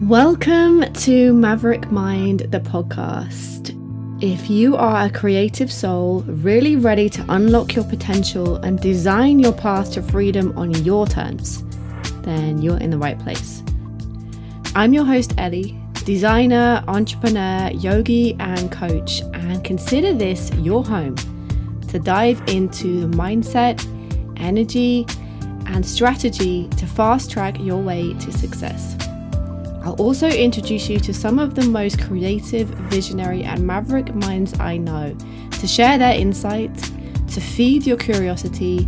Welcome to Maverick Mind, the podcast. If you are a creative soul, really ready to unlock your potential and design your path to freedom on your terms, then you're in the right place. I'm your host, Ellie, designer, entrepreneur, yogi, and coach, and consider this your home to dive into the mindset, energy, and strategy to fast track your way to success. I'll also introduce you to some of the most creative, visionary, and maverick minds I know to share their insight, to feed your curiosity,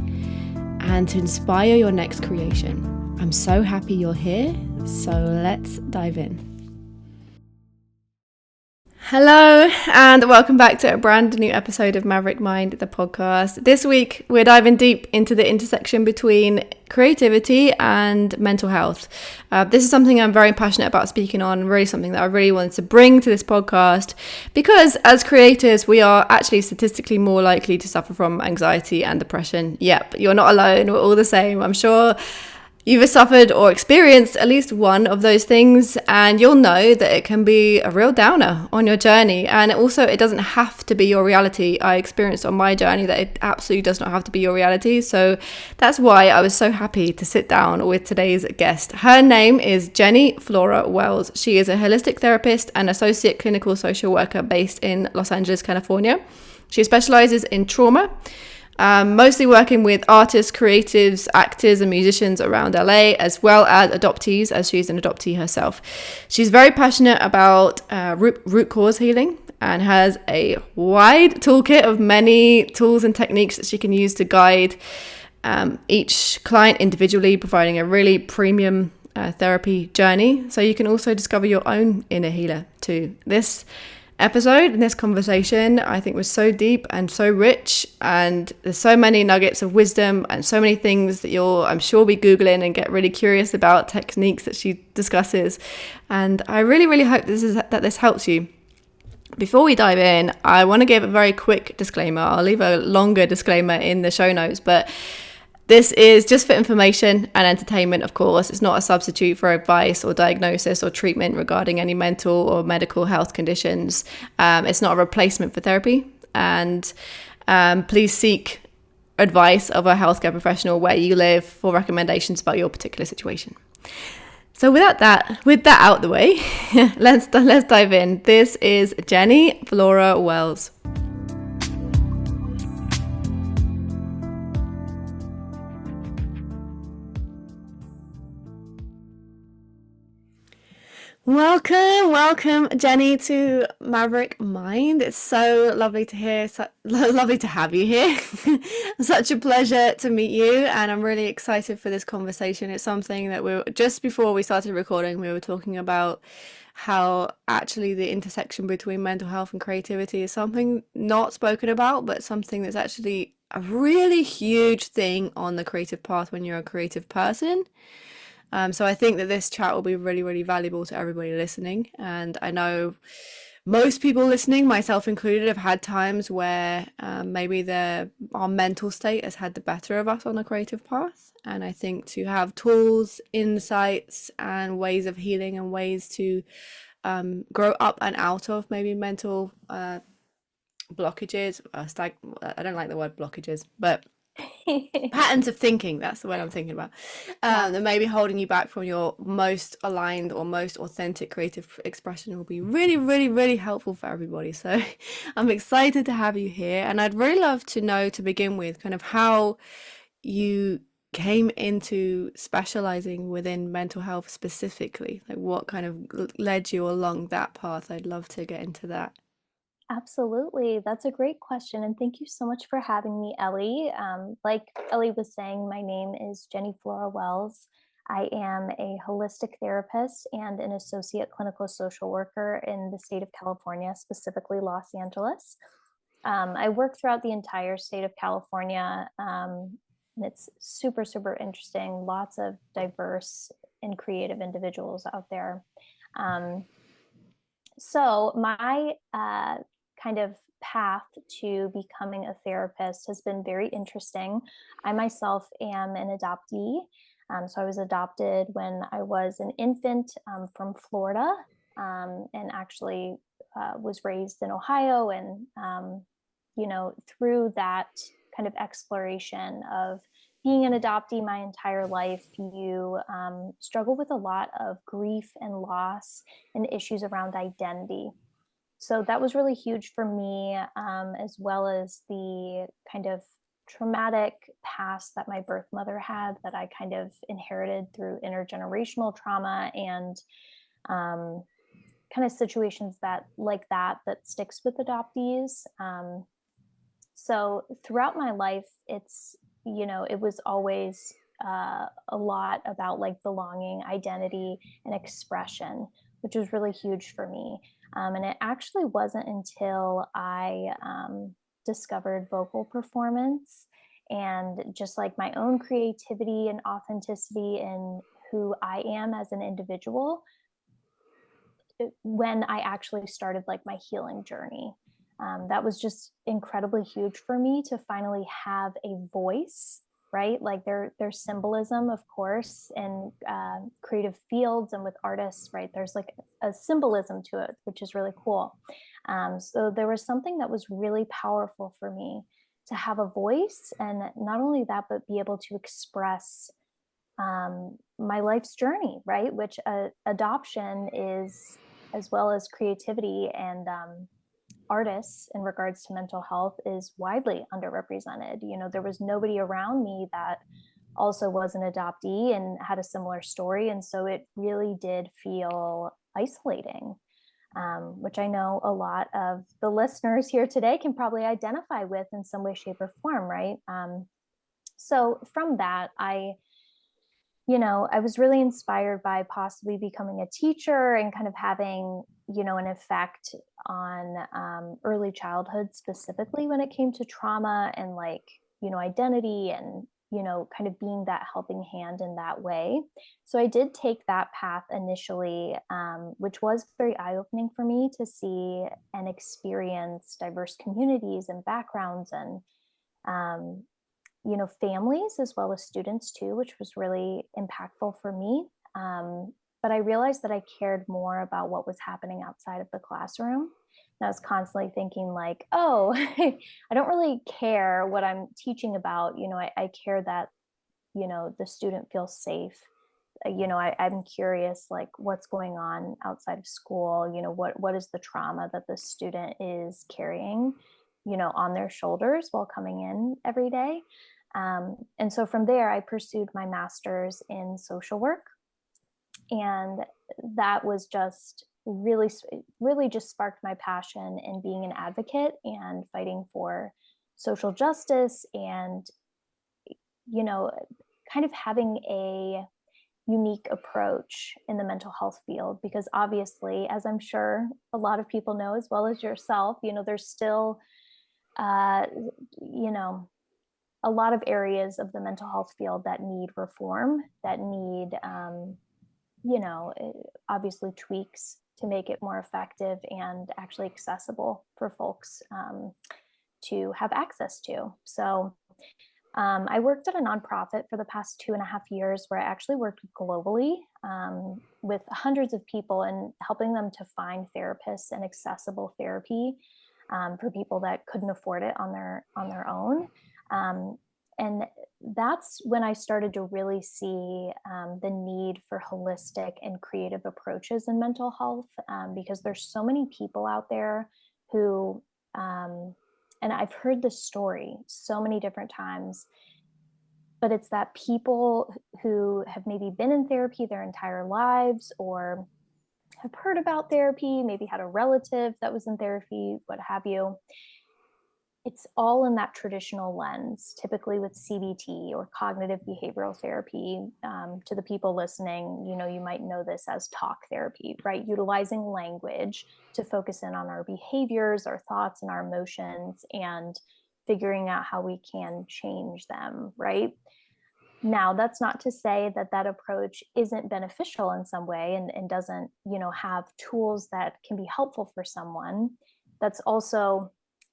and to inspire your next creation. I'm so happy you're here, so let's dive in. Hello, and welcome back to a brand new episode of Maverick Mind, the podcast. This week, we're diving deep into the intersection between creativity and mental health. This is something I'm very passionate about speaking on, really something that I really wanted to bring to this podcast, because as creators, we are actually statistically more likely to suffer from anxiety and depression. Yep, you're not alone, we're all the same. I'm sure you've suffered or experienced at least one of those things, and you'll know that it can be a real downer on your journey. And also, it doesn't have to be your reality. I experienced on my journey that it absolutely does not have to be your reality. So that's why I was so happy to sit down with today's guest. Her name is Jenny Flora Wells. She is a holistic therapist and associate clinical social worker based in Los Angeles, California. She specializes in trauma, mostly working with artists, creatives, actors, and musicians around LA, as well as adoptees, as she's an adoptee herself. She's very passionate about root cause healing and has a wide toolkit of many tools and techniques that she can use to guide each client individually, providing a really premium therapy journey. So you can also discover your own inner healer too. This episode and this conversation I think was so deep and so rich, and there's so many nuggets of wisdom and so many things that you'll, I'm sure, be Googling and get really curious about techniques that she discusses. And I really hope that this helps you. Before we dive in, I want to give a very quick disclaimer. I'll leave a longer disclaimer in the show notes, but this is just for information and entertainment, of course. It's not a substitute for advice or diagnosis or treatment regarding any mental or medical health conditions. It's not a replacement for therapy. And please seek advice of a healthcare professional where you live for recommendations about your particular situation. So with that out of the way, let's dive in. This is Jenny Flora Wells. Welcome, Jenny, to Maverick Mind. It's so lovely to hear, lovely to have you here. Such a pleasure to meet you, and I'm really excited for this conversation. It's something that just before we started recording, we were talking about how actually the intersection between mental health and creativity is something not spoken about, but something that's actually a really huge thing on the creative path when you're a creative person. So I think that this chat will be really valuable to everybody listening. And I know most people listening, myself included, have had times where maybe our mental state has had the better of us on a creative path. And I think to have tools, insights, and ways of healing and ways to grow up and out of maybe mental blockages, I don't like the word blockages, but patterns of thinking, that's the word I'm thinking about, that maybe holding you back from your most aligned or most authentic creative expression will be really helpful for everybody. So I'm excited to have you here, and I'd really love to know, to begin with, kind of how you came into specializing within mental health specifically. Like, what kind of led you along that path? I'd love to get into that. Absolutely. That's a great question. And thank you so much for having me, Ellie. Like Ellie was saying, my name is Jenny Flora Wells. I am a holistic therapist and an associate clinical social worker in the state of California, specifically Los Angeles. I work throughout the entire state of California, and it's super interesting. Lots of diverse and creative individuals out there. So my kind of path to becoming a therapist has been very interesting. I myself am an adoptee. So I was adopted when I was an infant from Florida, and actually was raised in Ohio. And, through that kind of exploration of being an adoptee my entire life, you struggle with a lot of grief and loss and issues around identity. So that was really huge for me, as well as the kind of traumatic past that my birth mother had that I kind of inherited through intergenerational trauma and kind of situations that sticks with adoptees. So throughout my life, it was always a lot about like belonging, identity, and expression, which was really huge for me. And it actually wasn't until I discovered vocal performance and just like my own creativity and authenticity in who I am as an individual when I actually started like my healing journey. That was just incredibly huge for me to finally have a voice, right? Like there's symbolism, of course, in creative fields and with artists, right? There's like a symbolism to it, which is really cool. So there was something that was really powerful for me to have a voice, and not only that, but be able to express my life's journey, right? Which adoption is, as well as creativity and artists in regards to mental health, is widely underrepresented. There was nobody around me that also was an adoptee and had a similar story. And so it really did feel isolating, which I know a lot of the listeners here today can probably identify with in some way, shape, or form, right? So from that, I was really inspired by possibly becoming a teacher and kind of having, an effect on early childhood, specifically when it came to trauma and like, identity and, kind of being that helping hand in that way. So I did take that path initially, which was very eye-opening for me to see and experience diverse communities and backgrounds and um, families as well as students too, which was really impactful for me. But I realized that I cared more about what was happening outside of the classroom. And I was constantly thinking like, oh, I don't really care what I'm teaching about. I care that, the student feels safe. I'm curious, like what's going on outside of school, what is the trauma that the student is carrying, on their shoulders while coming in every day. And so from there, I pursued my master's in social work. And that was just really, really just sparked my passion in being an advocate and fighting for social justice and, you know, kind of having a unique approach in the mental health field. Because obviously, as I'm sure a lot of people know, as well as yourself, there's still, uh, you know, a lot of areas of the mental health field that need reform, that need, you know, obviously tweaks to make it more effective and actually accessible for folks to have access to. So I worked at a nonprofit for the past 2.5 years where I actually worked globally with hundreds of people and helping them to find therapists and accessible therapy for people that couldn't afford it on their own. And that's when I started to really see the need for holistic and creative approaches in mental health, because there's so many people out there who, and I've heard this story so many different times, but it's that people who have maybe been in therapy their entire lives or have heard about therapy, maybe had a relative that was in therapy, what have you. It's all in that traditional lens, typically with CBT or cognitive behavioral therapy. To the people listening, you might know this as talk therapy, right? Utilizing language to focus in on our behaviors, our thoughts, and our emotions, and figuring out how we can change them, right? Now, that's not to say that that approach isn't beneficial in some way and doesn't, have tools that can be helpful for someone. That's also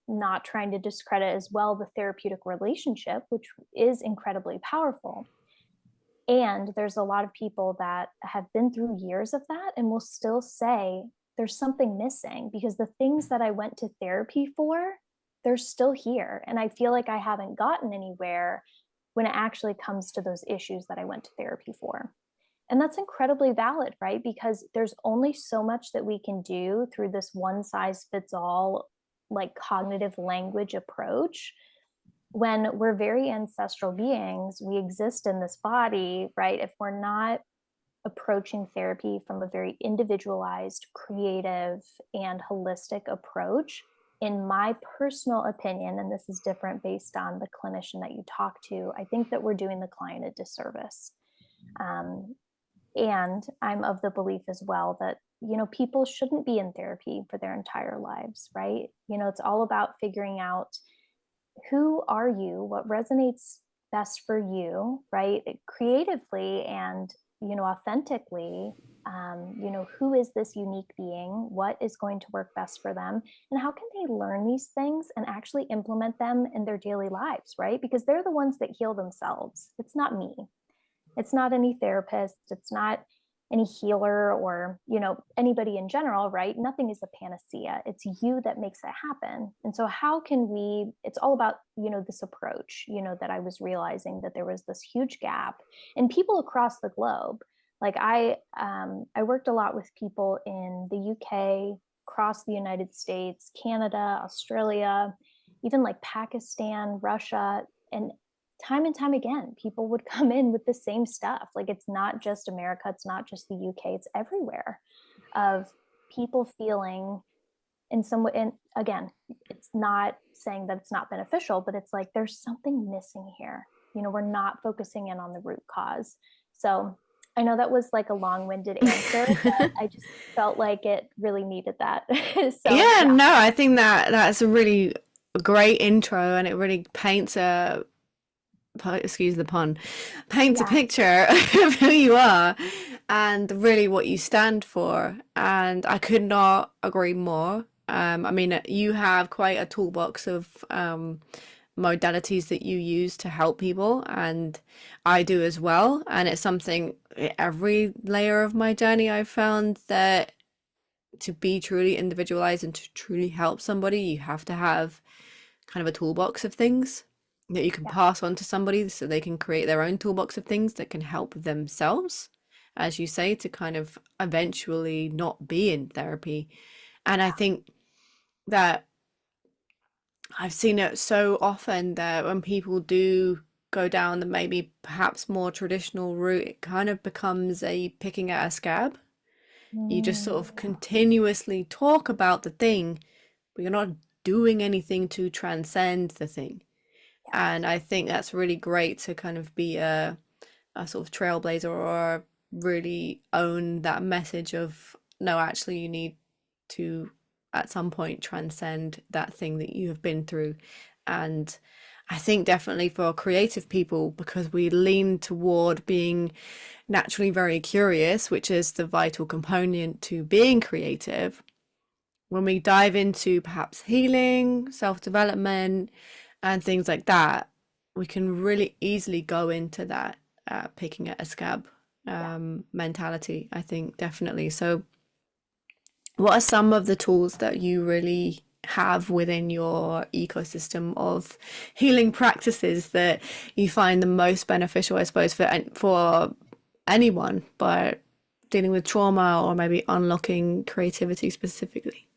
not trying to discredit as well the therapeutic relationship, which is incredibly powerful. And there's a lot of people that have been through years of that and will still say, there's something missing because the things that I went to therapy for, they're still here. And I feel like I haven't gotten anywhere when it actually comes to those issues that I went to therapy for. And that's incredibly valid, right? Because there's only so much that we can do through this one size fits all, like cognitive language approach. When we're very ancestral beings, we exist in this body, right? If we're not approaching therapy from a very individualized, creative, and holistic approach, in my personal opinion, and this is different based on the clinician that you talk to, I think that we're doing the client a disservice. Um, and I'm of the belief as well that, people shouldn't be in therapy for their entire lives, right? It's all about figuring out who are you, what resonates best for you, right? Creatively and, authentically. Who is this unique being? What is going to work best for them? And how can they learn these things and actually implement them in their daily lives, right? Because they're the ones that heal themselves. It's not me. It's not any therapist. It's not any healer or, anybody in general, right? Nothing is a panacea. It's you that makes it happen. And so how can we, it's all about, this approach, that I was realizing that there was this huge gap in people across the globe. Like I worked a lot with people in the UK, across the United States, Canada, Australia, even like Pakistan, Russia, and time again, people would come in with the same stuff. Like it's not just America, it's not just the UK, it's everywhere, of people feeling in some way. And again, it's not saying that it's not beneficial, but it's like there's something missing here. We're not focusing in on the root cause. So I know that was like a long-winded answer, but I just felt like it really needed that. So Yeah, yeah. no, I think that that's a really great intro, and it really paints a, excuse the pun, paints a Yeah. picture of who you are and really what you stand for. And I could not agree more. I mean, you have quite a toolbox of modalities that you use to help people, and I do as well. And it's something, every layer of my journey, I've found that to be truly individualized and to truly help somebody, you have to have kind of a toolbox of things that you can Yeah. pass on to somebody so they can create their own toolbox of things that can help themselves, as you say, to kind of eventually not be in therapy. And I think that I've seen it so often that when people do go down the maybe perhaps more traditional route, it kind of becomes a picking at a scab. You just sort of Yeah. continuously talk about the thing, but you're not doing anything to transcend the thing. Yes. And I think that's really great to kind of be a sort of trailblazer, or really own that message of, no, actually, you need to at some point transcend that thing that you have been through. And I think definitely for creative people, because we lean toward being naturally very curious, which is the vital component to being creative, when we dive into perhaps healing, self development, and things like that, we can really easily go into that picking at a scab Yeah. mentality, I think, definitely. So, what are some of the tools that you really have within your ecosystem of healing practices that you find the most beneficial, I suppose, for anyone, but dealing with trauma or maybe unlocking creativity specifically?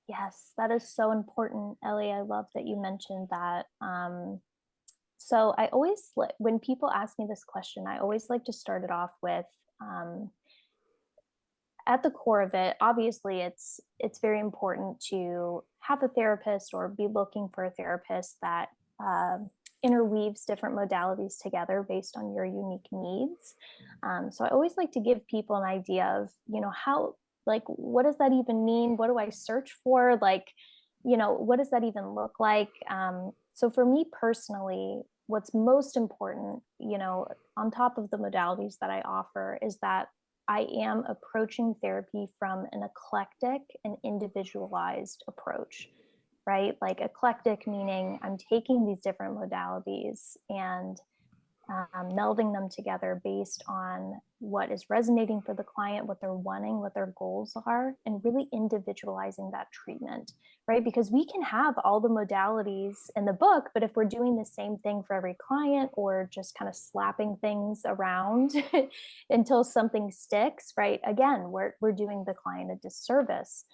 Yes, that is so important, Ellie. I love that you mentioned that. So I always, when people ask me this question, I always like to start it off with, um, at the core of it, obviously, it's very important to have a therapist or be looking for a therapist that uh, interweaves different modalities together based on your unique needs. So I always like to give people an idea of, how, like, what does that even mean? What do I search for? Like, what does that even look like? So for me personally, what's most important, on top of the modalities that I offer, is that I am approaching therapy from an eclectic and individualized approach, right? Like eclectic meaning I'm taking these different modalities and melding them together based on what is resonating for the client, what they're wanting, what their goals are, and really individualizing that treatment, right? Because we can have all the modalities in the book, but if we're doing the same thing for every client or just kind of slapping things around until something sticks, right? Again, we're doing the client a disservice.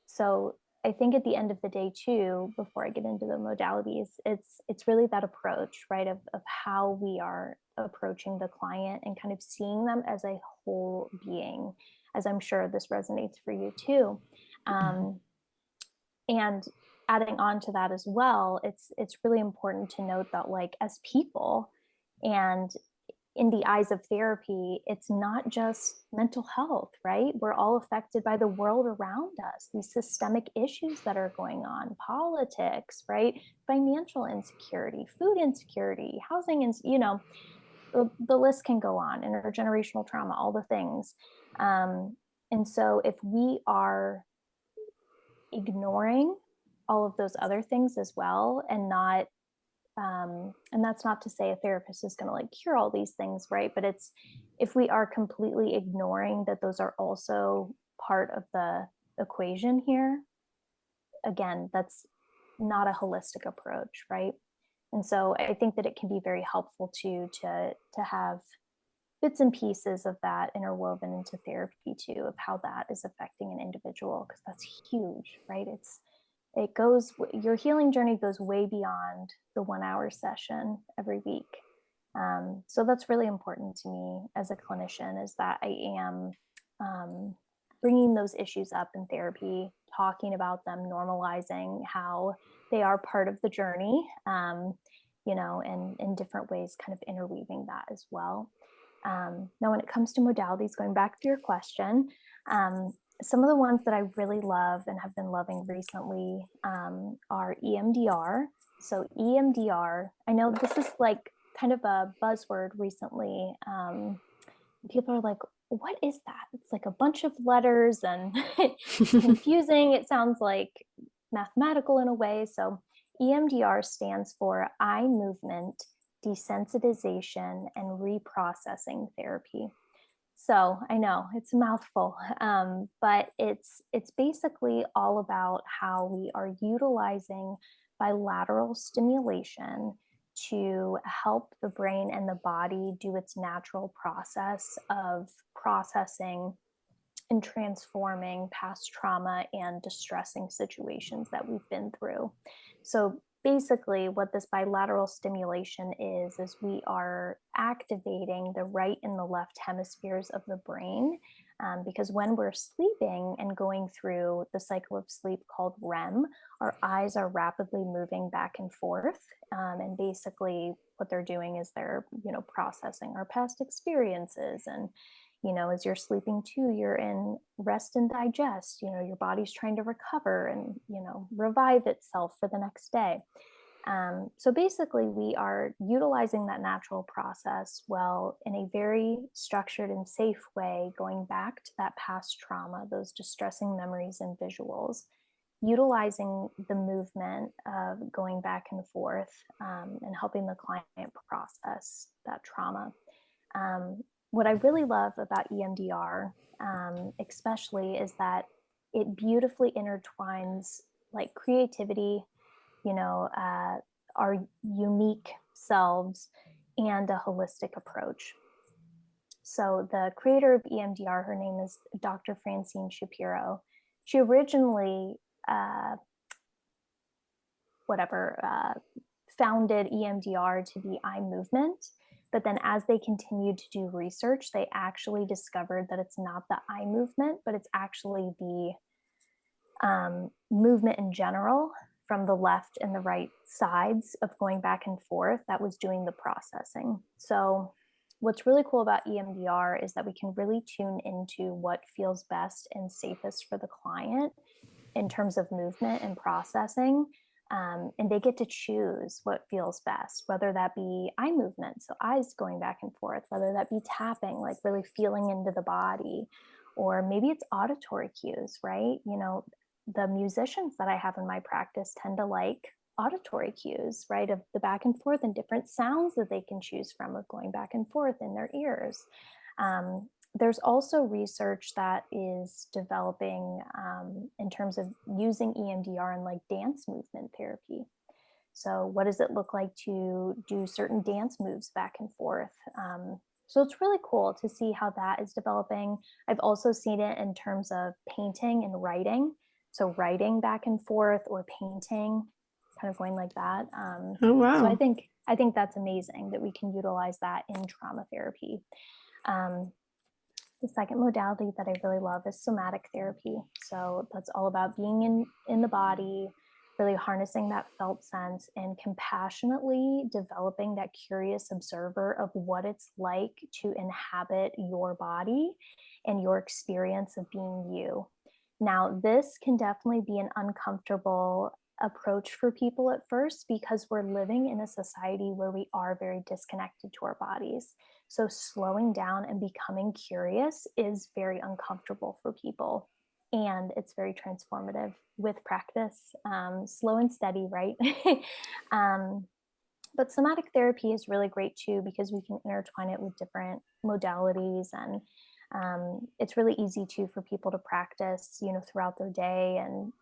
So I think at the end of the day too, before I get into the modalities, it's really that approach, right, of how we are approaching the client and kind of seeing them as a whole being, as I'm sure this resonates for you too. And adding on to that as well, it's really important to note that, like, as people and in the eyes of therapy, it's not just mental health, right? We're all affected by the world around us, these systemic issues that are going on, politics, right? Financial insecurity, food insecurity, housing, and the list can go on, intergenerational trauma, all the things. And so if we are ignoring all of those other things as well and not and that's not to say a therapist is going to like cure all these things, right? But it's if we are completely ignoring that those are also part of the equation here, again, that's not a holistic approach, right? And so I think that it can be very helpful to have bits and pieces of that interwoven into therapy too, of how that is affecting an individual, because that's huge, right? It goes, your healing journey goes way beyond the 1 hour session every week. So that's really important to me as a clinician, is that I am bringing those issues up in therapy, talking about them, normalizing how they are part of the journey, and in different ways, kind of interweaving that as well. Now, when it comes to modalities, going back to your question, some of the ones that I really love and have been loving recently are EMDR. So EMDR, I know this is like kind of a buzzword recently. People are like, what is that? It's like a bunch of letters and confusing. It sounds like mathematical in a way. So EMDR stands for eye movement desensitization and reprocessing therapy. So I know it's a mouthful, but it's basically all about how we are utilizing bilateral stimulation to help the brain and the body do its natural process of processing and transforming past trauma and distressing situations that we've been through. So basically, what this bilateral stimulation is we are activating the right and the left hemispheres of the brain, because when we're sleeping and going through the cycle of sleep called REM, our eyes are rapidly moving back and forth, and basically what they're doing is they're processing our past experiences. And as you're sleeping too, you're in rest and digest. Your body's trying to recover and, revive itself for the next day. So basically, we are utilizing that natural process well in a very structured and safe way, going back to that past trauma, those distressing memories and visuals, utilizing the movement of going back and forth, and helping the client process that trauma. What I really love about EMDR, especially, is that it beautifully intertwines like creativity, our unique selves, and a holistic approach. So the creator of EMDR, her name is Dr. Francine Shapiro. She originally, founded EMDR to be eye movement. But then as they continued to do research, they actually discovered that it's not the eye movement, but it's actually the movement in general from the left and the right sides of going back and forth that was doing the processing. So what's really cool about EMDR is that we can really tune into what feels best and safest for the client in terms of movement and processing. And they get to choose what feels best, whether that be eye movement, so eyes going back and forth, whether that be tapping, like really feeling into the body, or maybe it's auditory cues, right? The musicians that I have in my practice tend to like auditory cues, right, of the back and forth and different sounds that they can choose from of going back and forth in their ears. There's also research that is developing in terms of using EMDR in like dance movement therapy. So, what does it look like to do certain dance moves back and forth? So, it's really cool to see how that is developing. I've also seen it in terms of painting and writing. So, writing back and forth or painting, kind of going like that. Oh, So, wow. I think that's amazing that we can utilize that in trauma therapy. Um, the second modality that I really love is somatic therapy. So that's all about being in the body, really harnessing that felt sense and compassionately developing that curious observer of what it's like to inhabit your body and your experience of being you. Now, this can definitely be an uncomfortable approach for people at first because we're living in a society where we are very disconnected to our bodies. So, slowing down and becoming curious is very uncomfortable for people. And it's very transformative with practice, slow and steady, right? um, but somatic therapy is really great too because we can intertwine it with different modalities, and it's really easy too for people to practice, throughout their day. And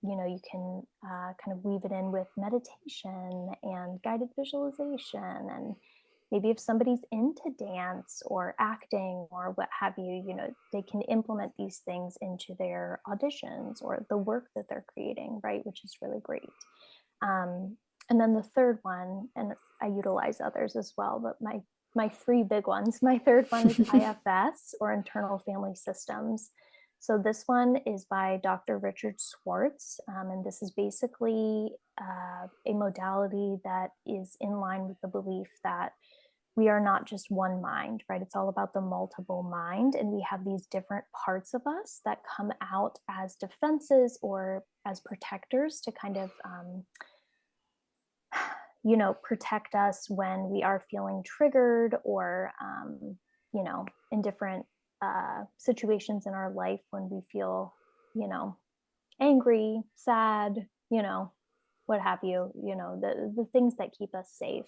you can kind of weave it in with meditation and guided visualization, and maybe if somebody's into dance or acting or what have you, they can implement these things into their auditions or the work that they're creating, right? Which is really great. And then the third one, and I utilize others as well, but my three big ones. My third one is IFS, or internal family systems. So this one is by Dr. Richard Schwartz, and this is basically a modality that is in line with the belief that we are not just one mind, right? It's all about the multiple mind, and we have these different parts of us that come out as defenses or as protectors to kind of protect us when we are feeling triggered or, in different situations in our life when we feel, angry, sad, what have you, the things that keep us safe.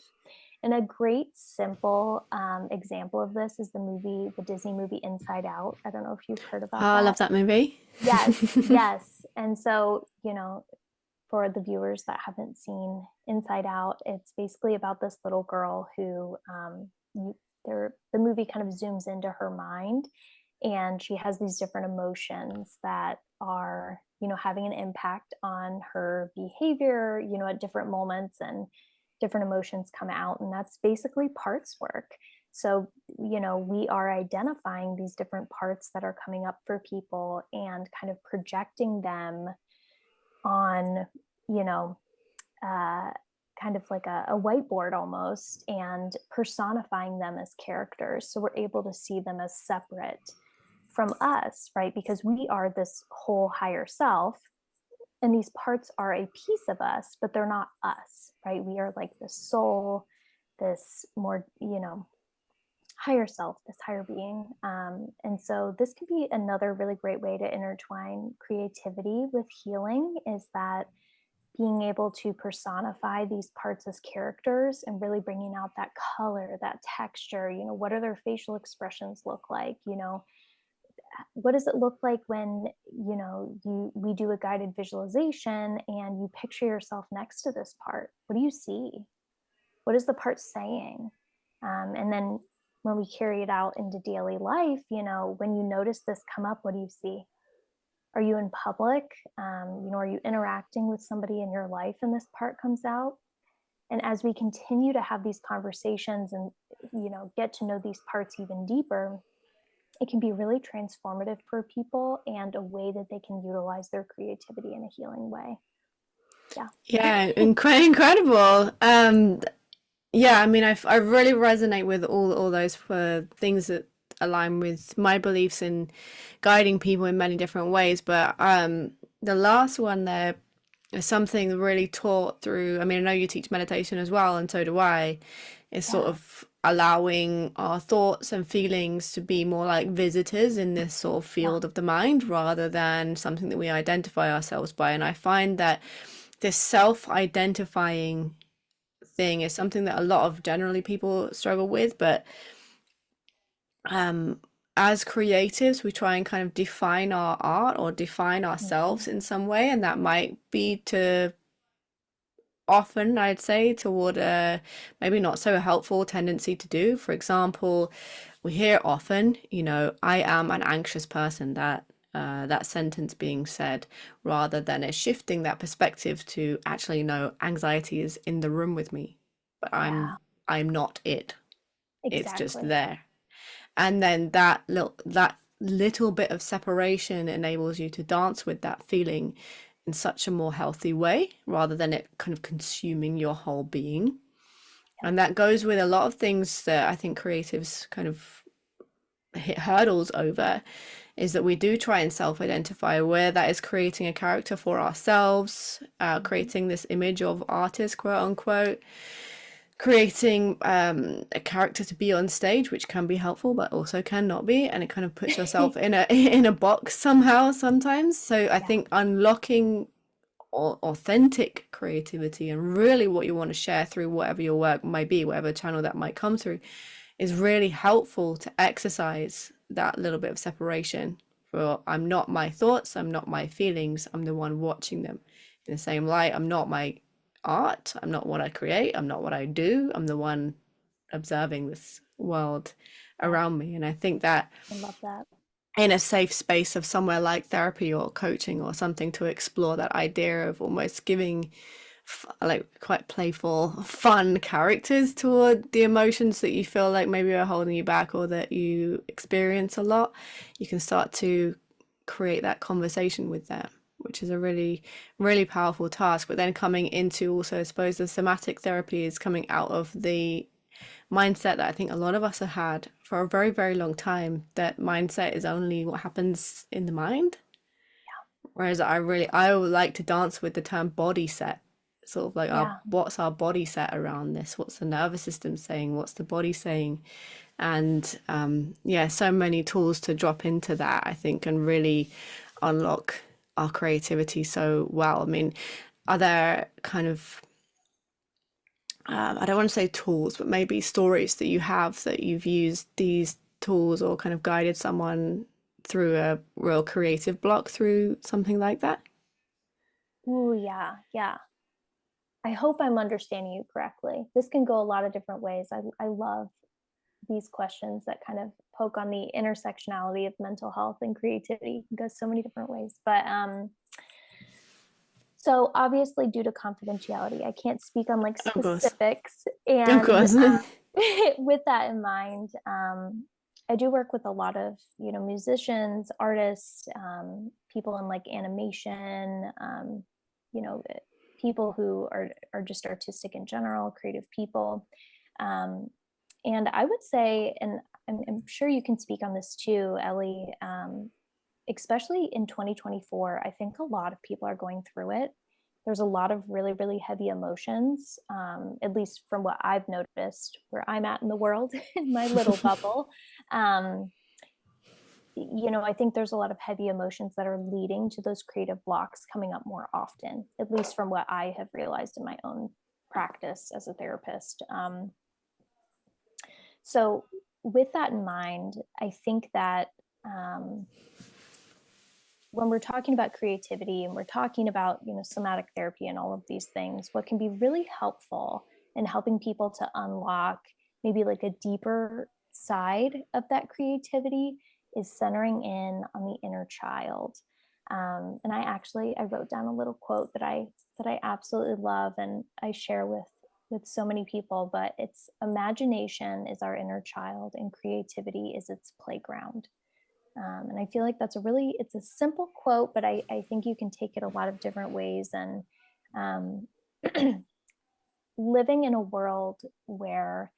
And a great simple example of this is the Disney movie Inside Out. I don't know if you've heard Oh, about I love that. that movie. Yes, yes. And so, for the viewers that haven't seen Inside Out, it's basically about this little girl who the movie kind of zooms into her mind, and she has these different emotions that are, having an impact on her behavior, at different moments, and different emotions come out. And that's basically parts work. So, we are identifying these different parts that are coming up for people and kind of projecting them on, you know, uh, kind of like a whiteboard almost, and personifying them as characters. So we're able to see them as separate from us, right? Because we are this whole higher self, and these parts are a piece of us, but they're not us, right? We are like this soul, this more, higher self, this higher being. And so this could be another really great way to intertwine creativity with healing, is that being able to personify these parts as characters and really bringing out that color, that texture, what do their facial expressions look like? What does it look like when, we do a guided visualization and you picture yourself next to this part? What do you see? What is the part saying? And then when we carry it out into daily life, when you notice this come up, what do you see? Are you in public? Are you interacting with somebody in your life and this part comes out? And as we continue to have these conversations and, get to know these parts even deeper, it can be really transformative for people and a way that they can utilize their creativity in a healing way. Yeah. Yeah, incredible. Yeah, I mean, I really resonate with all those things that align with my beliefs in guiding people in many different ways. But the last one there is something really taught through. I mean, I know you teach meditation as well, and so do I. Is sort Yeah. of allowing our thoughts and feelings to be more like visitors in this sort of Yeah. field of the mind rather than something that we identify ourselves by. And I find that this self-identifying thing is something that a lot of generally people struggle with, but um as creatives we try and kind of define our art or define Mhm. ourselves in some way, and that might be to often, I'd say, toward a maybe not so helpful tendency to do. For example, we hear often, I am an anxious person, that sentence being said, rather than it shifting that perspective to actually, no, anxiety is in the room with me, but Yeah, I'm not it. It's just exactly. there. And then that little bit of separation enables you to dance with that feeling in such a more healthy way rather than it kind of consuming your whole being. And that goes with a lot of things that I think creatives kind of hit hurdles over, is that we do try and self-identify, where that is creating a character for ourselves, Mhm. creating this image of artist, quote unquote, creating a character to be on stage, which can be helpful but also can not be, and it kind of puts yourself in a in a box somehow sometimes. So I Yeah, think unlocking authentic creativity and really what you want to share through whatever your work might be, whatever channel that might come through, is really helpful to exercise that little bit of separation. For I'm not my thoughts, I'm not my feelings, I'm the one watching them. In the same light, I'm not my art, I'm not what I create, I'm not what I do, I'm the one observing this world yeah, around me. And I think that I love that. in a safe space of somewhere like therapy or coaching or something, to explore that idea of almost giving like quite playful, fun characters toward the emotions that you feel like maybe are holding you back or that you experience a lot, you can start to create that conversation with them, which is a really, really powerful task. But then coming into also, I suppose, the somatic therapy is coming out of the mindset that I think a lot of us have had for a very, very long time, that mindset is only what happens in the mind. Whereas I would like to dance with the term body set, sort of like Yeah, what's our body set around this? What's the nervous system saying? What's the body saying? And yeah, so many tools to drop into that, I think, and really unlock our creativity so well. I mean, are there kind of I don't want to say tools, but maybe stories that you have that you've used these tools or kind of guided someone through a real creative block through something like that? ooh, yeah, yeah. I hope I'm understanding you correctly. This can go a lot of different ways. I love these questions that kind of poke on the intersectionality of mental health and creativity. It goes so many different ways. But so obviously, due to confidentiality, I can't speak on like Of course. specifics. Of And course. with that in mind, I do work with a lot of musicians, artists, people in like animation, you know, people who are just artistic in general, creative people. Um, and I would say, and I'm sure you can speak on this too, Ellie. Especially in 2024, I think a lot of people are going through it. There's a lot of really, really heavy emotions, at least from what I've noticed where I'm at in the world, in my little bubble. Um, I think there's a lot of heavy emotions that are leading to those creative blocks coming up more often, at least from what I have realized in my own practice as a therapist. So, with that in mind, I think that um, when we're talking about creativity and we're talking about somatic therapy and all of these things, what can be really helpful in helping people to unlock maybe like a deeper side of that creativity is centering in on the inner child. And I wrote down a little quote that I absolutely love and I share with so many people, but it's imagination is our inner child and creativity is its playground. And I feel like it's a simple quote, but I think you can take it a lot of different ways. And um, living in a world where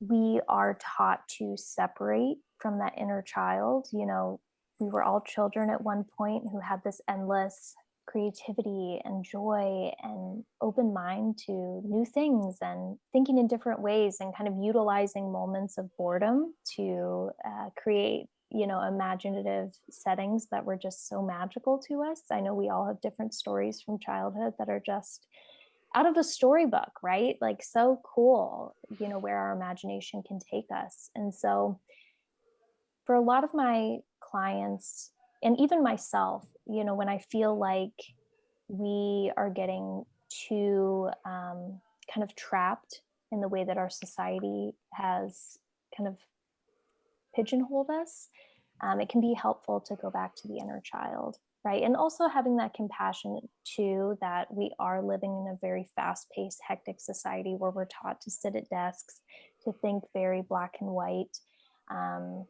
we are taught to separate from that inner child, we were all children at one point who had this endless creativity and joy and open mind to new things and thinking in different ways and kind of utilizing moments of boredom to create imaginative settings that were just so magical to us. I know we all have different stories from childhood that are just out of a storybook, right? Like so cool, where our imagination can take us. And so for a lot of my clients and even myself, when I feel like we are getting too kind of trapped in the way that our society has kind of pigeonholed us, it can be helpful to go back to the inner child, right? And also having that compassion too, that we are living in a very fast-paced, hectic society where we're taught to sit at desks, to think very black and white, um,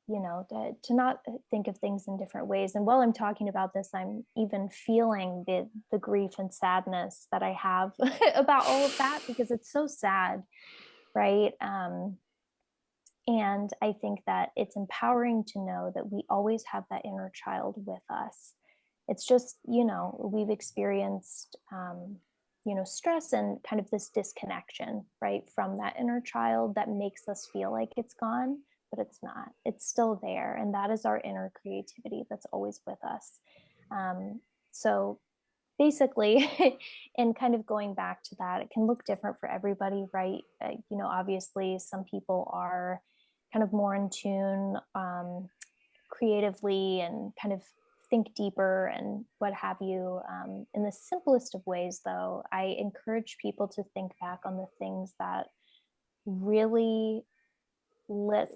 to not think of things in different ways. And while I'm talking about this, I'm even feeling the grief and sadness that I have about all of that, because it's so sad, right? And I think that it's empowering to know that we always have that inner child with us. It's just, we've experienced, stress and kind of this disconnection, right, from that inner child that makes us feel like it's gone, but it's not. It's still there. And that is our inner creativity that's always with us. So basically, and kind of going back to that, it can look different for everybody, right? Obviously, some people are kind of more in tune creatively and kind of think deeper and what have you. In the simplest of ways, though, I encourage people to think back on the things that really lit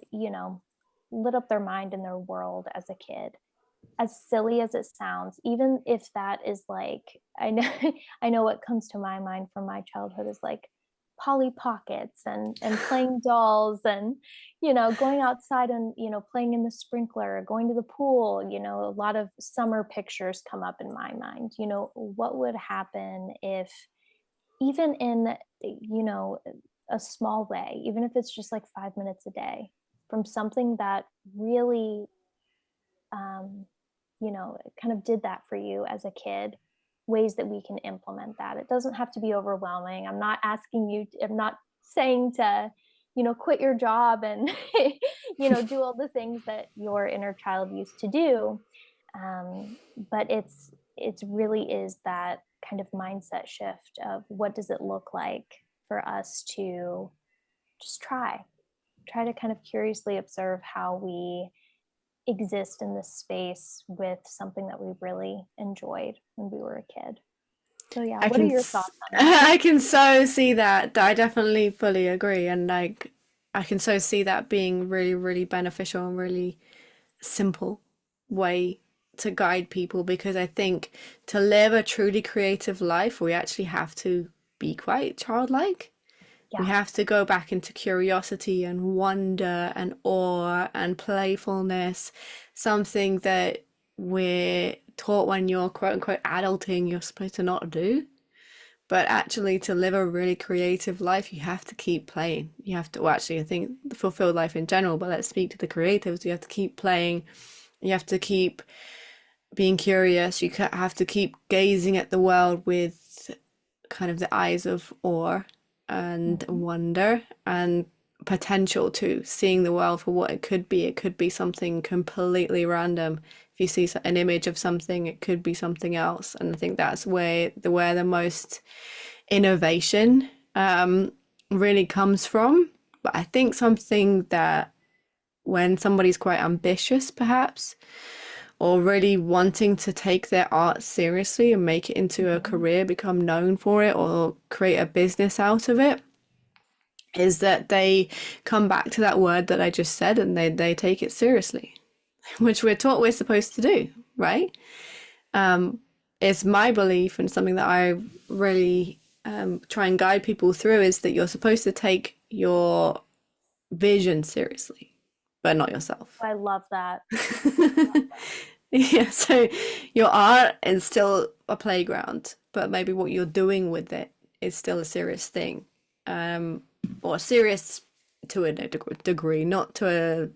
up their mind and their world as a kid. As silly as it sounds, even if that is like, I know what comes to my mind from my childhood is like Polly Pockets and playing dolls and going outside and playing in the sprinkler, going to the pool. A lot of summer pictures come up in my mind. What would happen if, even in a small way, even if it's just like 5 minutes a day, from something that really kind of did that for you as a kid, ways that we can implement that. It doesn't have to be overwhelming. I'm not asking you, I'm not saying to, quit your job and, do all the things that your inner child used to do. But it's really is that kind of mindset shift of what does it look like for us to just try to kind of curiously observe how we exist in this space with something that we really enjoyed when we were a kid. So yeah, what are your thoughts on that? I can so see that. I definitely fully agree, and like I can so see that being really, really beneficial and really simple way to guide people, because I think to live a truly creative life, we actually have to be quite childlike. We Yeah. have to go back into curiosity and wonder and awe and playfulness, something that we're taught when you're quote unquote adulting, you're supposed to not do. But actually, to live a really creative life, you have to keep playing. You have to, well, actually, I think the fulfilled life in general, but let's speak to the creatives. You have to keep playing. You have to keep being curious. You have to keep gazing at the world with kind of the eyes of awe and Mhm. wonder and potential too, seeing the world for what it could be. It could be something completely random. If you see an image of something, it could be something else. And I think that's where the most innovation really comes from. But I think something that when somebody's quite ambitious, perhaps, or really wanting to take their art seriously and make it into a Mhm. career, become known for it, or create a business out of it, is that they come back to that word that I just said and they take it seriously, which we're taught we're supposed to do, right? It's my belief, and something that I really try and guide people through, is that you're supposed to take your vision seriously, but not yourself. I love that. Yeah, so your art is still a playground, but maybe what you're doing with it is still a serious thing. Or serious to a degree, not to a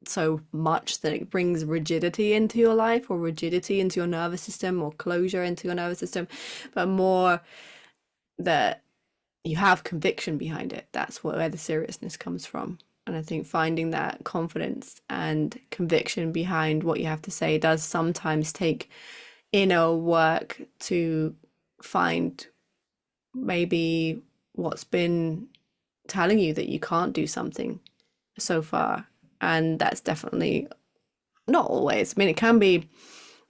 so much that it brings rigidity into your life or rigidity into your nervous system or closure into your nervous system, but more that you have conviction behind it. That's where the seriousness comes from. And I think finding that confidence and conviction behind what you have to say does sometimes take inner work to find maybe what's been telling you that you can't do something so far. And that's definitely not always. I mean, it can be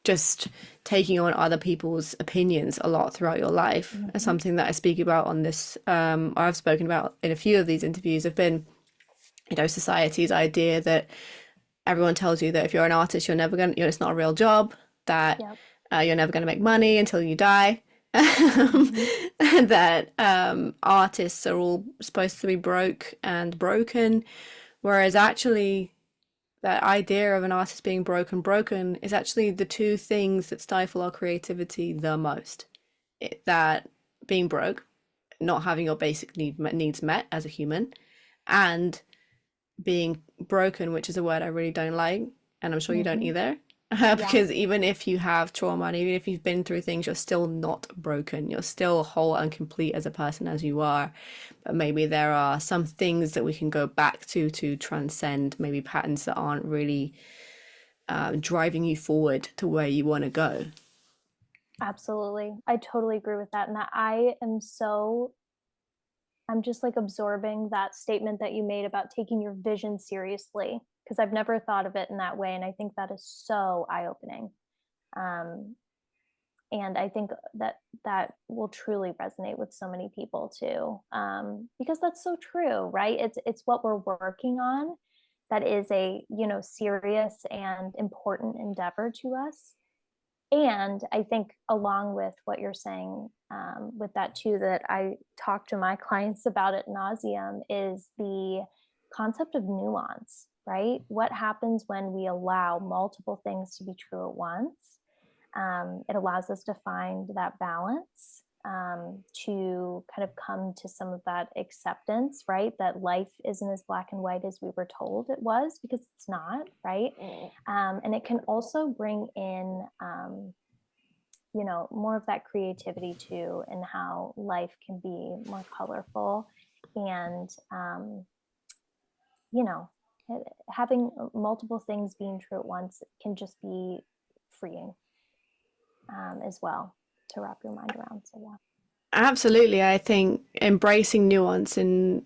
just taking on other people's opinions a lot throughout your life. Mhm. Something that I speak about on this, I've spoken about in a few of these interviews, have been, society's idea that everyone tells you that if you're an artist, it's not a real job, that Yep. you're never going to make money until you die. Mhm. That artists are all supposed to be broke and broken, whereas actually that idea of an artist being broken is actually the two things that stifle our creativity the most. That being broke, not having your basic needs met as a human, and being broken, which is a word I really don't like, and I'm sure you don't Mhm. either. Yeah. Because even if you have trauma and even if you've been through things, you're still not broken. You're still whole and complete as a person as you are. But maybe there are some things that we can go back to transcend maybe patterns that aren't really driving you forward to where you want to go. Absolutely. I totally agree with that. And I'm just like absorbing that statement that you made about taking your vision seriously, because I've never thought of it in that way. And I think that is so eye opening. Um, and I think that that will truly resonate with so many people too, because that's so true, right? It's what we're working on that is a serious and important endeavor to us. And I think along with what you're saying, with that too, that I talk to my clients about at nauseum, is the concept of nuance, right? What happens when we allow multiple things to be true at once? It allows us to find that balance, to kind of come to some of that acceptance, right? That life isn't as black and white as we were told it was, because it's not, right? And it can also bring in, more of that creativity too, and how life can be more colorful. And, you know, having multiple things being true at once can just be freeing, as well, to wrap your mind around. So, yeah. Absolutely. I think embracing nuance in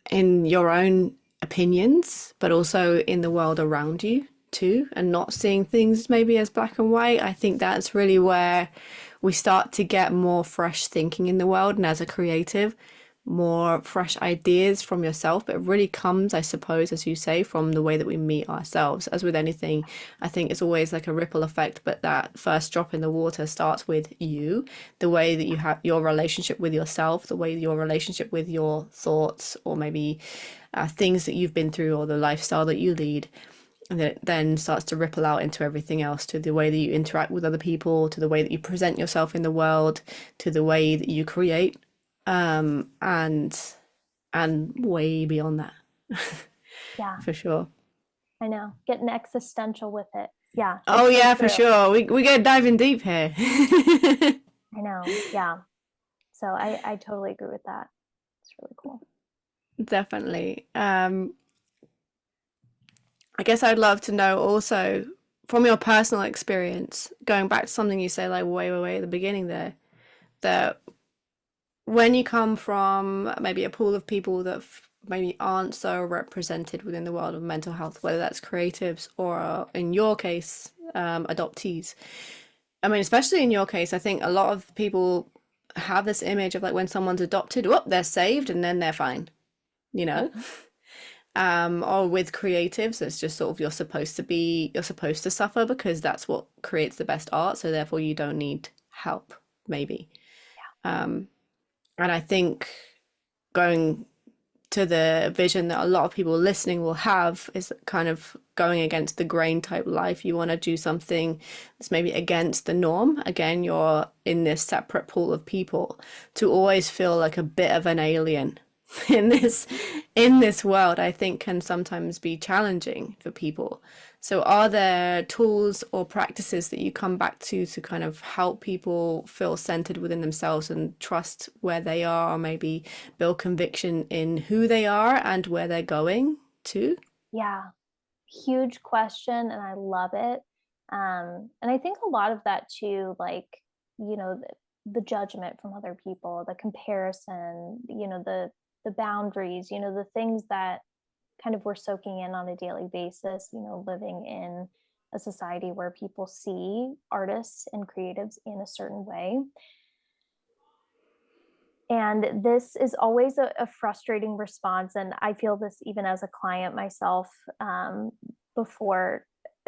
your own opinions, but also in the world around you too, and not seeing things maybe as black and white. I think that's really where we start to get more fresh thinking in the world, and as a creative, more fresh ideas from yourself. But it really comes, I suppose, as you say, from the way that we meet ourselves. As with anything, I think it's always like a ripple effect, but that first drop in the water starts with you, the way that you have your relationship with yourself, the way your relationship with your thoughts, or maybe things that you've been through, or the lifestyle that you lead. And it then starts to ripple out into everything else, to the way that you interact with other people, to the way that you present yourself in the world, to the way that you create, and way beyond that. Yeah, For sure. I know. Getting existential with it. Yeah, Oh it's so yeah, for true. sure. We get diving deep here. I know. Yeah. So I totally agree with that. It's really cool. Definitely. I guess I'd love to know also from your personal experience, going back to something you said like way at the beginning there, that when you come from maybe a pool of people that maybe aren't so represented within the world of mental health, whether that's creatives or in your case, adoptees. I mean, especially in your case, I think a lot of people have this image of like when someone's adopted, whoop, they're saved and then they're fine, you know? Or with creatives, it's just sort of you're supposed to suffer because that's what creates the best art, so therefore you don't need help, maybe. Um, and I think going to the vision that a lot of people listening will have is kind of going against the grain type life. You want to do something that's maybe against the norm. Again, you're in this separate pool of people, to always feel like a bit of an alien in this world, I think can sometimes be challenging for people. So are there tools or practices that you come back to kind of help people feel centered within themselves and trust where they are, or maybe build conviction in who they are and where they're going to? Yeah, huge question, and I love it. And I think a lot of that too, like, the judgment from other people, the comparison, the boundaries, the things that kind of we're soaking in on a daily basis, living in a society where people see artists and creatives in a certain way. And this is always a frustrating response. And I feel this even as a client myself, before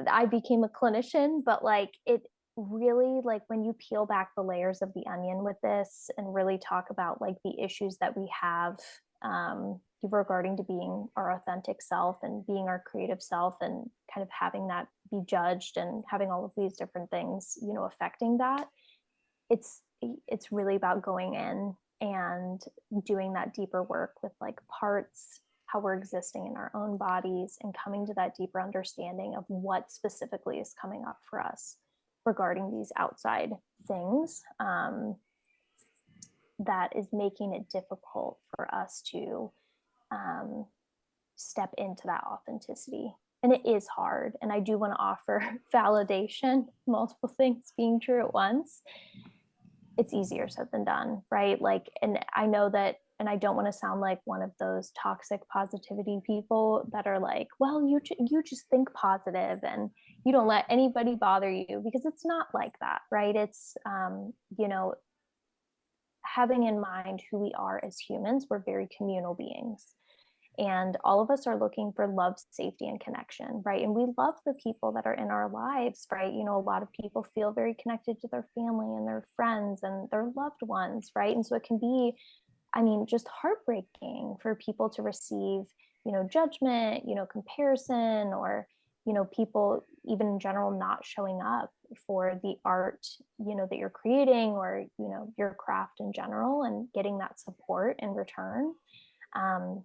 I became a clinician, but like it really, like when you peel back the layers of the onion with this and really talk about like the issues that we have, regarding to being our authentic self and being our creative self, and kind of having that be judged and having all of these different things, affecting that, it's really about going in and doing that deeper work with like parts, how we're existing in our own bodies, and coming to that deeper understanding of what specifically is coming up for us regarding these outside things, that is making it difficult for us to um, step into that authenticity. And it is hard. And I do want to offer validation, multiple things being true at once. It's easier said than done, right? Like, and I know that, and I don't want to sound like one of those toxic positivity people that are like, well, you just think positive and you don't let anybody bother you, because it's not like that, right? It's having in mind who we are as humans. We're very communal beings, and all of us are looking for love, safety, and connection, right? And we love the people that are in our lives, right? A lot of people feel very connected to their family and their friends and their loved ones, right? And so it can be, I mean, just heartbreaking for people to receive, judgment, comparison, or, people even in general not showing up for the art, that you're creating, or, your craft in general, and getting that support in return. Um,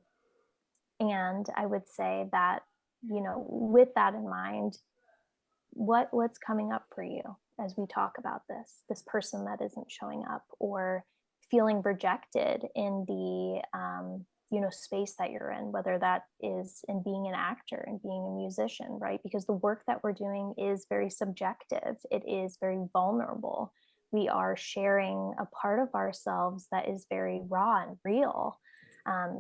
and I would say that, with that in mind, what's coming up for you as we talk about this person that isn't showing up, or feeling rejected in the space that you're in, whether that is in being an actor and being a musician, right? Because the work that we're doing is very subjective. It is very vulnerable. We are sharing a part of ourselves that is very raw and real.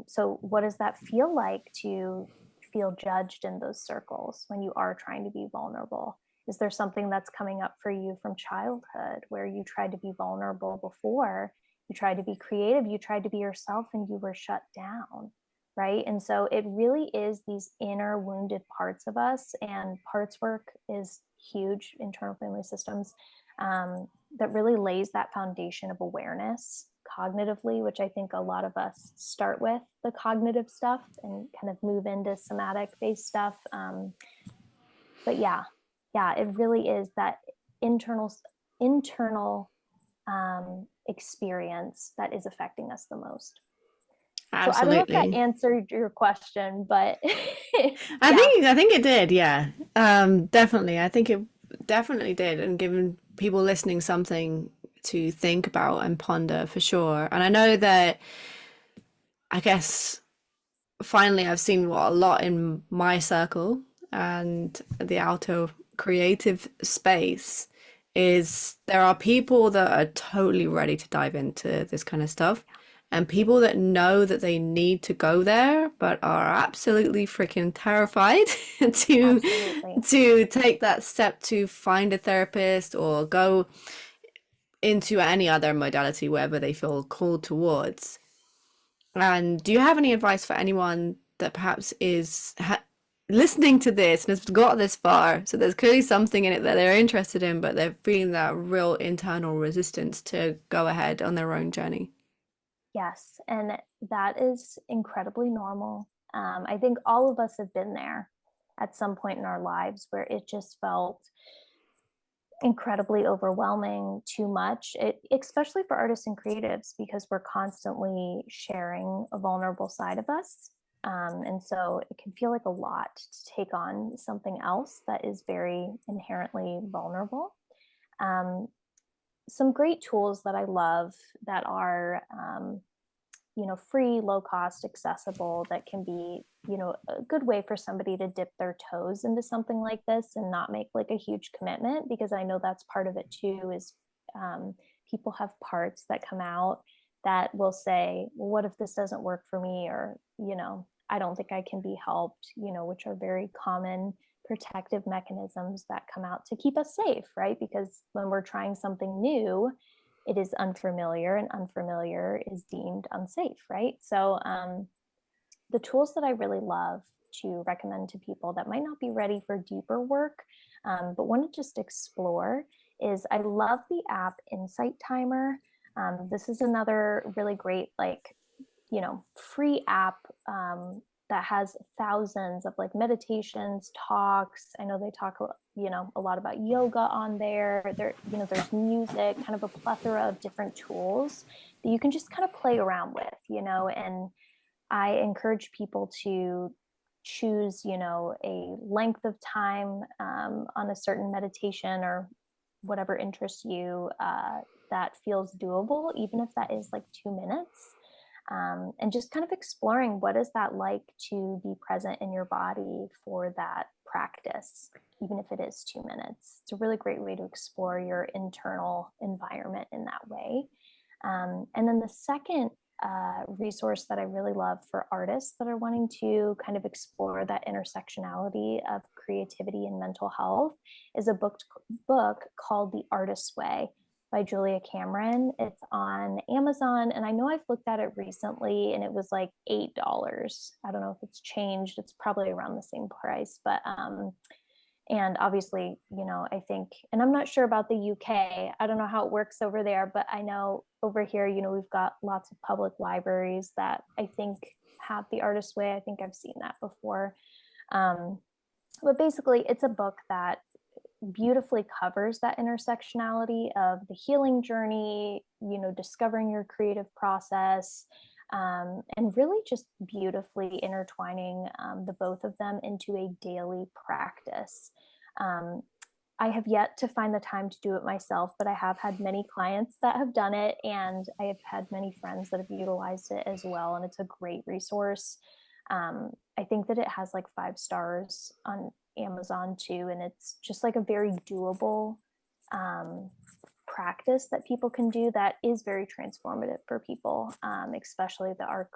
So what does that feel like to feel judged in those circles when you are trying to be vulnerable? Is there something that's coming up for you from childhood where you tried to be vulnerable before? You tried to be creative, you tried to be yourself, and you were shut down, right? And so it really is these inner wounded parts of us, and parts work is huge, internal family systems, that really lays that foundation of awareness cognitively, which I think a lot of us start with the cognitive stuff and kind of move into somatic based stuff. But yeah, it really is that internal experience that is affecting us the most. So I don't know if that Absolutely. answered your question, but I yeah, think I think it did, yeah. Definitely. I think it definitely did, and given people listening something to think about and ponder for sure. And I know that I guess finally I've seen what a lot in my circle and the outer creative space is there are people that are totally ready to dive into this kind of stuff, and people that know that they need to go there but are absolutely freaking terrified to absolutely. take that step to find a therapist or go into any other modality wherever they feel called towards. And do you have any advice for anyone that perhaps is listening to this and has got this far? So there's clearly something in it that they're interested in, but they're feeling that real internal resistance to go ahead on their own journey. Yes, and that is incredibly normal. I think all of us have been there at some point in our lives where it just felt incredibly overwhelming, too much, especially for artists and creatives, because we're constantly sharing a vulnerable side of us. And so it can feel like a lot to take on something else that is very inherently vulnerable. Um, some great tools that I love that are free, low cost, accessible, that can be, a good way for somebody to dip their toes into something like this and not make like a huge commitment, because I know that's part of it too, is people have parts that come out that will say, well, what if this doesn't work for me? Or, I don't think I can be helped, which are very common protective mechanisms that come out to keep us safe, right? Because when we're trying something new, it is unfamiliar, and unfamiliar is deemed unsafe, right? So the tools that I really love to recommend to people that might not be ready for deeper work, but want to just explore, is I love the app Insight Timer. This is another really great, like, free app that has thousands of like meditations, talks. I know they talk, a lot about yoga on there. There's music, kind of a plethora of different tools that you can just kind of play around with, and I encourage people to choose, a length of time on a certain meditation or whatever interests you, that feels doable, even if that is like 2 minutes. And just kind of exploring, what is that like to be present in your body for that practice, even if it is 2 minutes. It's a really great way to explore your internal environment in that way. And then the second resource that I really love for artists that are wanting to kind of explore that intersectionality of creativity and mental health is a book called The Artist's Way by Julia Cameron. It's on Amazon, and I know I've looked at it recently and it was like $8. I don't know if it's changed. It's probably around the same price, but and obviously, I think, and I'm not sure about the UK. I don't know how it works over there, but I know over here, we've got lots of public libraries that I think have The Artist's Way. I think I've seen that before. But basically, it's a book that beautifully covers that intersectionality of the healing journey, discovering your creative process, and really just beautifully intertwining the both of them into a daily practice. Um, I have yet to find the time to do it myself, but I have had many clients that have done it, and I have had many friends that have utilized it as well. And it's a great resource. I think that it has like 5 stars on Amazon too, and it's just like a very doable practice that people can do that is very transformative for people, especially that are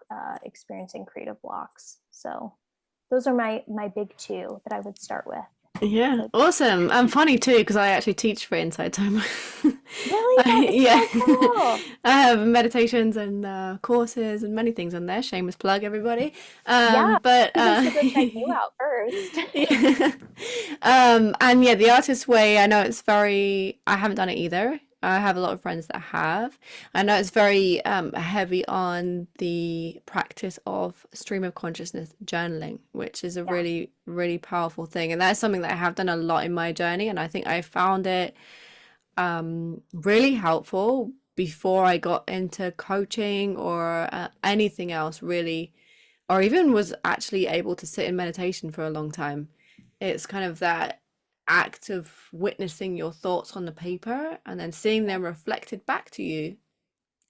experiencing creative blocks. So those are my big two that I would start with. Yeah, So, awesome. And funny too, because I actually teach for Inside Timer. really, that is Yeah, so cool. I have meditations and courses and many things on there. Shameless plug, everybody. Yeah, But they should go check you out first. yeah. And yeah, the artist way, I know it's very, I haven't done it either. I have a lot of friends that have. I know it's very heavy on the practice of stream of consciousness journaling, which is a Yeah. really, really powerful thing. And that's something that I have done a lot in my journey. And I think I found it really helpful before I got into coaching or anything else, really, or even was actually able to sit in meditation for a long time. It's kind of that act of witnessing your thoughts on the paper and then seeing them reflected back to you.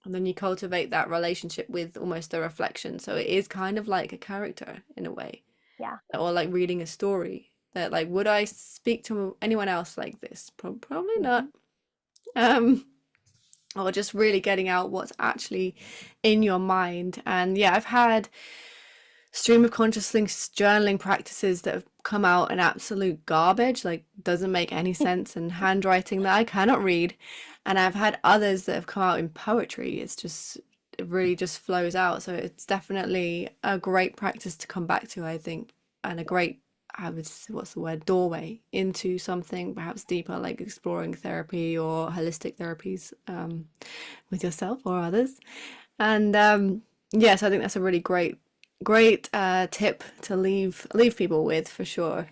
And then you cultivate that relationship with almost a reflection. So it is kind of like a character in a way, Yeah. or like reading a story. That, like, would I speak to anyone else like this? Probably not. Mhm. Um, or just really getting out what's actually in your mind. And yeah, I've had stream of consciousness journaling practices that have come out in absolute garbage, like doesn't make any sense, and handwriting that I cannot read. And I've had others that have come out in poetry. It's just, it really just flows out. So it's definitely a great practice to come back to, I think, and a great, I would, what's the word, doorway into something perhaps deeper, like exploring therapy or holistic therapies with yourself or others. And yes, I think that's a really great tip to leave people with for sure.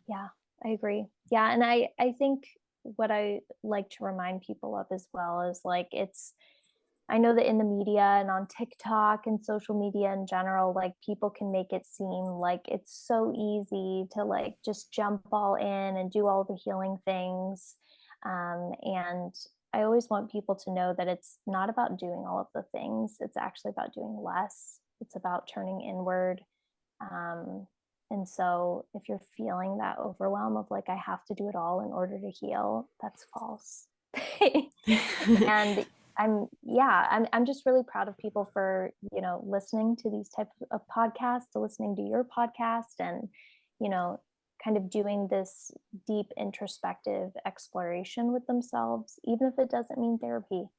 Yeah, I agree. Yeah, and I think what I like to remind people of as well is like, I know that in the media and on TikTok and social media in general, like people can make it seem like it's so easy to like just jump all in and do all the healing things. And I always want people to know that it's not about doing all of the things. It's actually about doing less. It's about turning inward. Um, and so if you're feeling that overwhelm of like, I have to do it all in order to heal, that's false. And I'm just really proud of people for, listening to these types of podcasts, to listening to your podcast, and, kind of doing this deep introspective exploration with themselves, even if it doesn't mean therapy.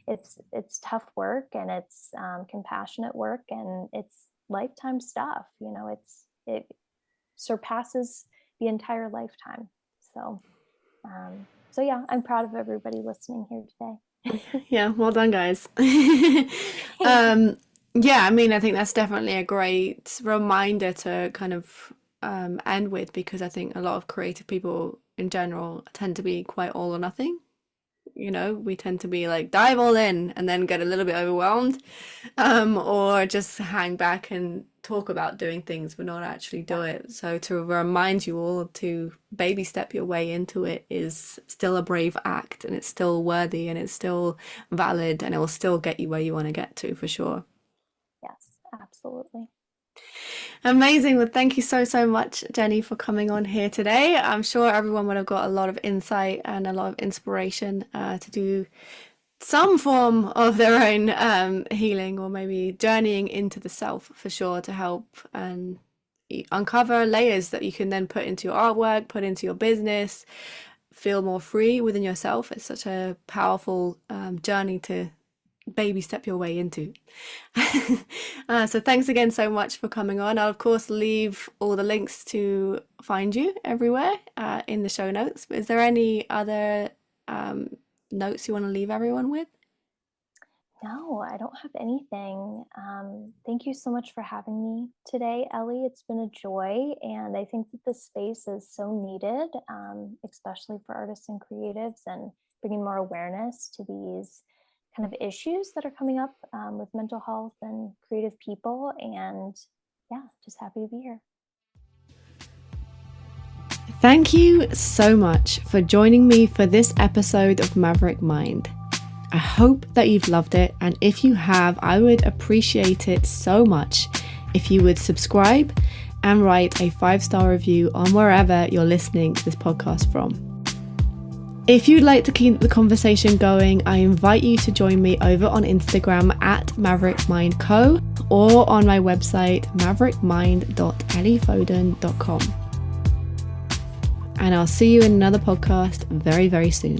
It's tough work, and it's compassionate work, and it's lifetime stuff. It surpasses the entire lifetime. So yeah, I'm proud of everybody listening here today. Yeah, well done, guys. Yeah, I mean, I think that's definitely a great reminder to kind of end with, because I think a lot of creative people in general tend to be quite all or nothing. We tend to be like dive all in and then get a little bit overwhelmed, or just hang back and talk about doing things but not actually do it. So to remind you all to baby step your way into it is still a brave act, and it's still worthy, and it's still valid, and it will still get you where you want to get to, for sure. Yes, absolutely. Amazing. Well, thank you so much, Jenny, for coming on here today. I'm sure everyone would have got a lot of insight and a lot of inspiration to do some form of their own healing, or maybe journeying into the self, for sure, to help and uncover layers that you can then put into your artwork, put into your business, feel more free within yourself. It's such a powerful journey to baby step your way into. So thanks again so much for coming on. I'll of course leave all the links to find you everywhere in the show notes. Is there any other notes you want to leave everyone with? No, I don't have anything. Thank you so much for having me today, Ellie. It's been a joy, and I think that this space is so needed, especially for artists and creatives, and bringing more awareness to these kind of issues that are coming up with mental health and creative people. And yeah, just happy to be here. Thank you so much for joining me for this episode of Maverick Mind. I hope that you've loved it, and if you have, I would appreciate it so much if you would subscribe and write a 5-star review on wherever you're listening to this podcast from. If you'd like to keep the conversation going, I invite you to join me over on Instagram at maverickmindco, or on my website maverickmind.elliefoden.com. And I'll see you in another podcast very, very soon.